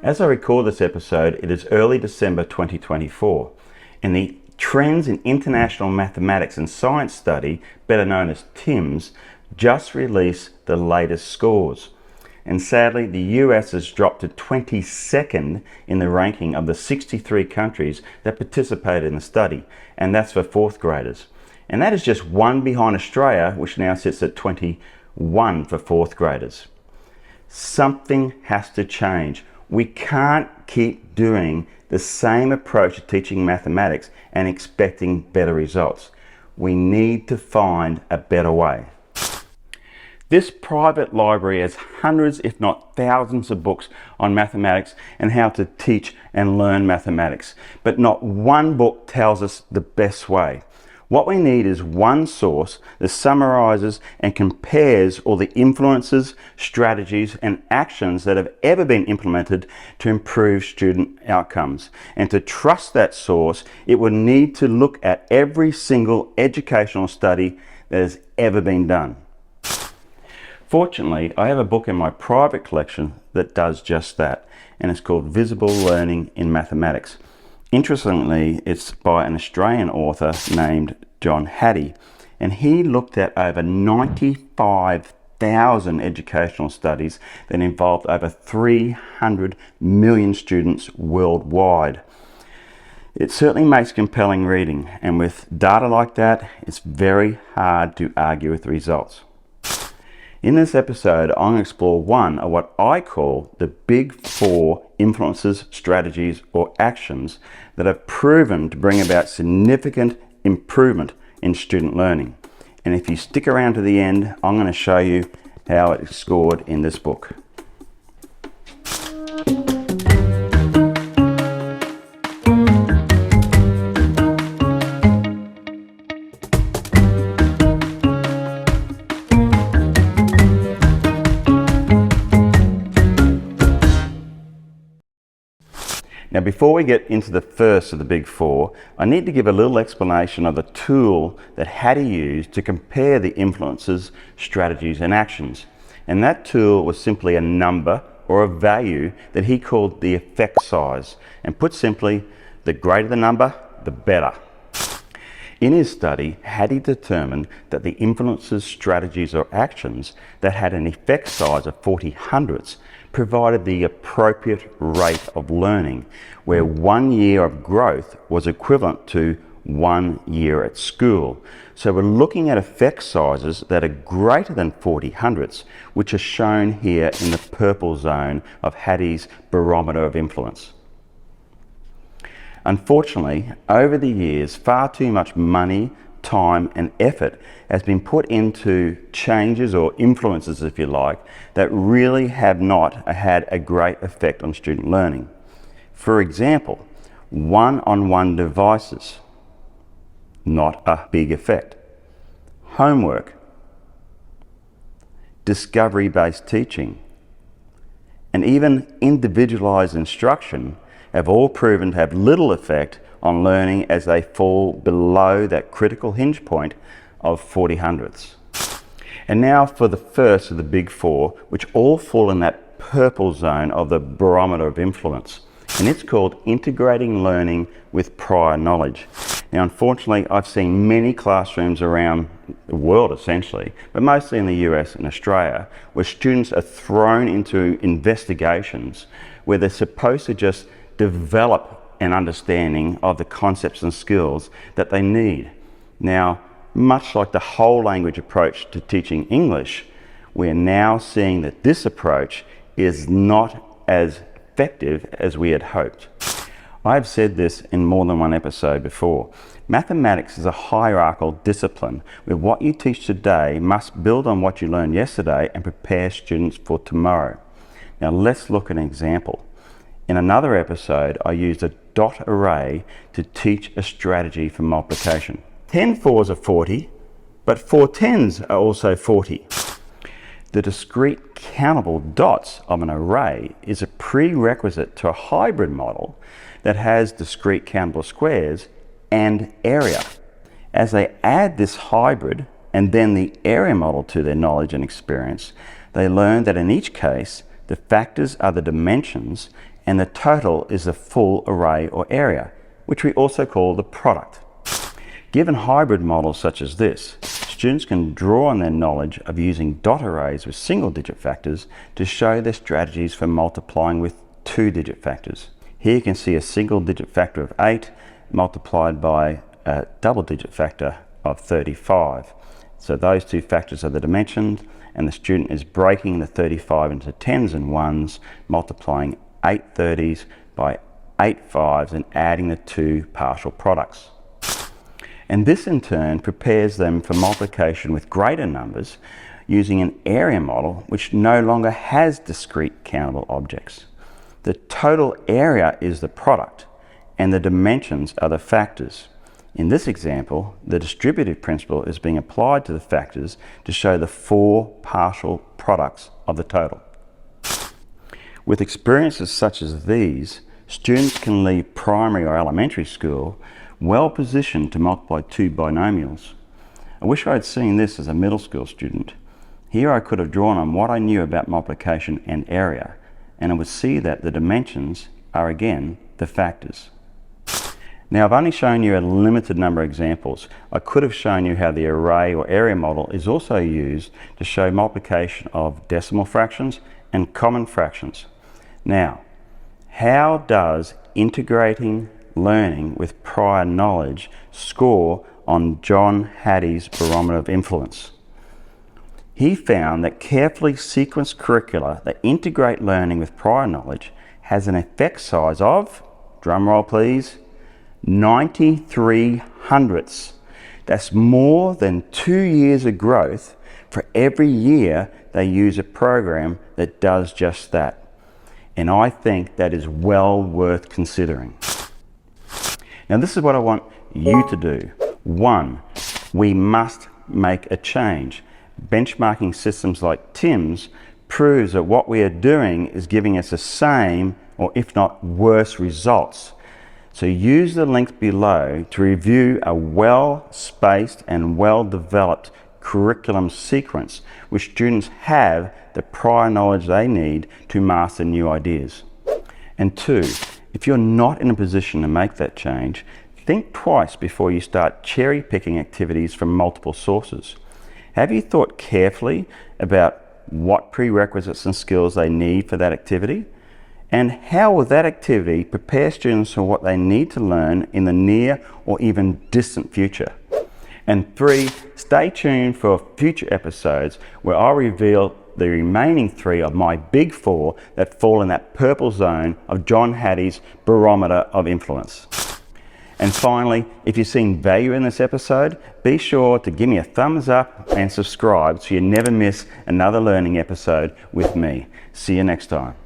As I record this episode, it is early December 2024, and the Trends in International Mathematics and Science Study, better known as TIMSS, just released the latest scores. And sadly, the US has dropped to 22nd in the ranking of the 63 countries that participated in the study, and that's for fourth graders. And that is just one behind Australia, which now sits at 21 for fourth graders. Something has to change. We can't keep doing the same approach to teaching mathematics and expecting better results. We need to find a better way. This private library has hundreds, if not thousands, of books on mathematics and how to teach and learn mathematics, but not one book tells us the best way. What we need is one source that summarizes and compares all the influences, strategies, and actions that have ever been implemented to improve student outcomes. And to trust that source, it would need to look at every single educational study that has ever been done. Fortunately, I have a book in my private collection that does just that, and it's called Visible Learning in Mathematics. Interestingly, it's by an Australian author named John Hattie, and he looked at over 95,000 educational studies that involved over 300 million students worldwide. It certainly makes compelling reading, and with data like that, it's very hard to argue with the results. In this episode, I'm going to explore one of what I call the big four influences, strategies, or actions that have proven to bring about significant improvement in student learning. And if you stick around to the end, I'm going to show you how it is scored in this book. Now, before we get into the first of the big four, I need to give a little explanation of the tool that Hattie used to compare the influences, strategies, and actions. And that tool was simply a number or a value that he called the effect size. And put simply, the greater the number, the better. In his study, Hattie determined that the influences, strategies, or actions that had an effect size of 40 hundredths provided the appropriate rate of learning, where 1 year of growth was equivalent to 1 year at school. So we're looking at effect sizes that are greater than 40 hundredths, which are shown here in the purple zone of Hattie's barometer of influence. Unfortunately, over the years, far too much money, time, and effort has been put into changes or influences, if you like, that really have not had a great effect on student learning. For example, one-on-one devices, not a big effect. Homework, discovery-based teaching, and even individualized instruction have all proven to have little effect on learning as they fall below that critical hinge point of 40 hundredths. And now for the first of the big four, which all fall in that purple zone of the barometer of influence. And it's called integrating learning with prior knowledge. Now, unfortunately, I've seen many classrooms around the world, essentially, but mostly in the US and Australia, where students are thrown into investigations where they're supposed to just develop an understanding of the concepts and skills that they need. Now, much like the whole language approach to teaching English, we're now seeing that this approach is not as effective as we had hoped. I've said this in more than one episode before. Mathematics is a hierarchical discipline where what you teach today must build on what you learned yesterday and prepare students for tomorrow. Now, let's look at an example. In another episode, I used a dot array to teach a strategy for multiplication. 10 fours are 40, but 4 tens are also 40. The discrete countable dots of an array is a prerequisite to a hybrid model that has discrete countable squares and area. As they add this hybrid and then the area model to their knowledge and experience, they learn that in each case, the factors are the dimensions and the total is the full array or area, which we also call the product. Given hybrid models such as this, students can draw on their knowledge of using dot arrays with single-digit factors to show their strategies for multiplying with two-digit factors. Here you can see a single-digit factor of 8 multiplied by a double-digit factor of 35. So those two factors are the dimensions, and the student is breaking the 35 into tens and ones, multiplying 8 30s by 8 5s and adding the two partial products. And this in turn prepares them for multiplication with greater numbers using an area model which no longer has discrete countable objects. The total area is the product and the dimensions are the factors. In this example, the distributive principle is being applied to the factors to show the four partial products of the total. With experiences such as these, students can leave primary or elementary school well positioned to multiply two binomials. I wish I had seen this as a middle school student. Here I could have drawn on what I knew about multiplication and area, and I would see that the dimensions are again the factors. Now, I've only shown you a limited number of examples. I could have shown you how the array or area model is also used to show multiplication of decimal fractions and common fractions. Now, how does integrating learning with prior knowledge score on John Hattie's barometer of influence? He found that carefully sequenced curricula that integrate learning with prior knowledge has an effect size of, drum roll please, 93 hundredths. That's more than 2 years of growth for every year they use a program that does just that. And I think that is well worth considering. Now this is what I want you to do. 1, we must make a change. Benchmarking systems like TIMS proves that what we are doing is giving us the same or if not worse results. So use the link below to review a well-spaced and well-developed curriculum sequence which students have the prior knowledge they need to master new ideas. And 2, if you're not in a position to make that change, think twice before you start cherry-picking activities from multiple sources. Have you thought carefully about what prerequisites and skills they need for that activity? And how will that activity prepare students for what they need to learn in the near or even distant future? And 3, stay tuned for future episodes where I'll reveal the remaining 3 of my big 4 that fall in that purple zone of John Hattie's barometer of influence. And finally, if you've seen value in this episode, be sure to give me a thumbs up and subscribe so you never miss another learning episode with me. See you next time.